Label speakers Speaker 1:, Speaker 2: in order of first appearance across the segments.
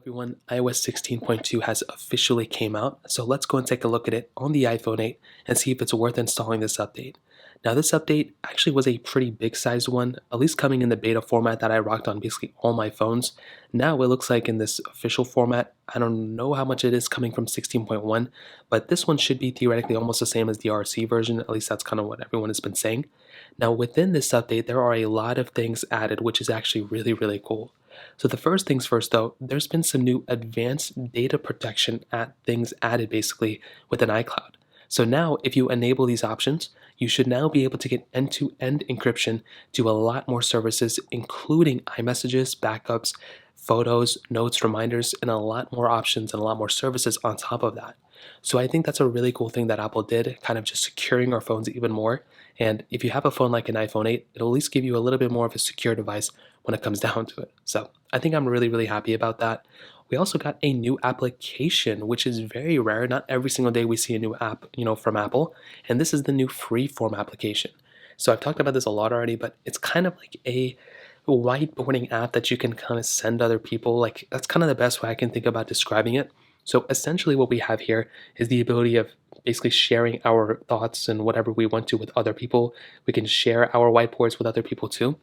Speaker 1: Everyone, iOS 16.2 has officially came out, so let's go and take a look at it on the iPhone 8 and see if it's worth installing this update. Now this update actually was a pretty big sized one, at least coming in the beta format that I rocked on basically all my phones. Now it looks like in this official format, I don't know how much it is coming from 16.1, but this one should be theoretically almost the same as the RC version, at least that's kind of what everyone has been saying. Now within this update, there are a lot of things added, which is actually really cool. So the first things first though, there's been some new advanced data protection things added basically within iCloud. So now if you enable these options, you should now be able to get end-to-end encryption to a lot more services, including iMessages, backups, photos, notes, reminders, and a lot more options and a lot more services on top of that. So I think that's a really cool thing that Apple did, kind of just securing our phones even more. And if you have a phone like an iPhone 8, it'll at least give you a little bit more of a secure device when it comes down to it. So I think I'm really happy about that. We also got a new application, which is very rare. Not every single day we see a new app, from Apple. And this is the new Freeform application. So I've talked about this a lot already, but it's kind of like a whiteboarding app that you can kind of send other people. Like that's kind of the best way I can think about describing it. So essentially what we have here is the ability of basically sharing our thoughts and whatever we want to with other people. We can share our whiteboards with other people too.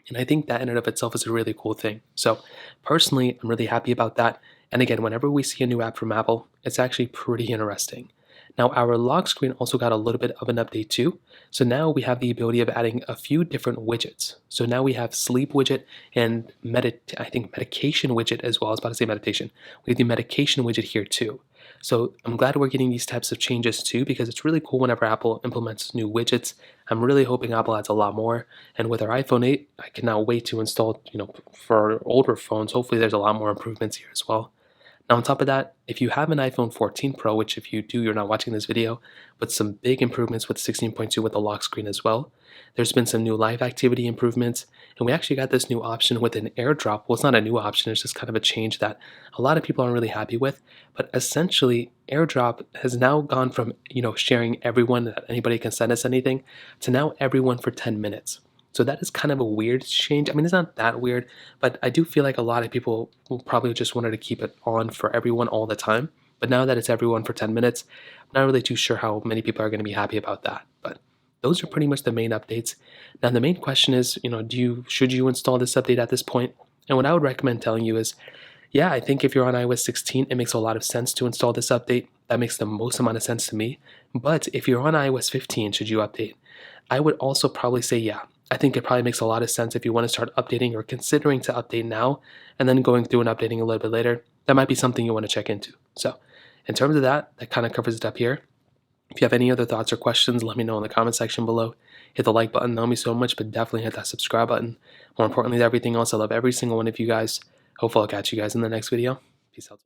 Speaker 1: And I think that in and of itself is a really cool thing. So personally, I'm really happy about that. And again, whenever we see a new app from Apple, it's actually pretty interesting. Now, our lock screen also got a little bit of an update too. So now we have the ability of adding a few different widgets. So now we have sleep widget and I think medication widget as well. I was about to say meditation. We have the medication widget here too. So I'm glad we're getting these types of changes too, because it's really cool whenever Apple implements new widgets. I'm really hoping Apple adds a lot more. And with our iPhone 8, I cannot wait to install, for older phones, hopefully there's a lot more improvements here as well. Now on top of that, if you have an iPhone 14 Pro, which if you do, you're not watching this video, but some big improvements with 16.2 with the lock screen as well. There's been some new live activity improvements, and we actually got this new option with an AirDrop. Well, it's not a new option, it's just kind of a change that a lot of people aren't really happy with. But essentially, AirDrop has now gone from, sharing everyone that anybody can send us anything to now everyone for 10 minutes. So that is kind of a weird change. I mean, it's not that weird, but I do feel like a lot of people will probably just wanted to keep it on for everyone all the time. But now that it's everyone for 10 minutes, I'm not really too sure how many people are going to be happy about that. But those are pretty much the main updates. Now, the main question is, should you install this update at this point? And what I would recommend telling you is, yeah, I think if you're on iOS 16, it makes a lot of sense to install this update. That makes the most amount of sense to me. But if you're on iOS 15, should you update? I would also probably say, yeah, I think it probably makes a lot of sense if you want to start updating or considering to update now and then going through and updating a little bit later. That might be something you want to check into. So in terms of that kind of covers it up here. If you have any other thoughts or questions, let me know in the comment section below. Hit the like button, that helps me so much, but definitely hit that subscribe button. More importantly than everything else, I love every single one of you guys. Hopefully I'll catch you guys in the next video. Peace out.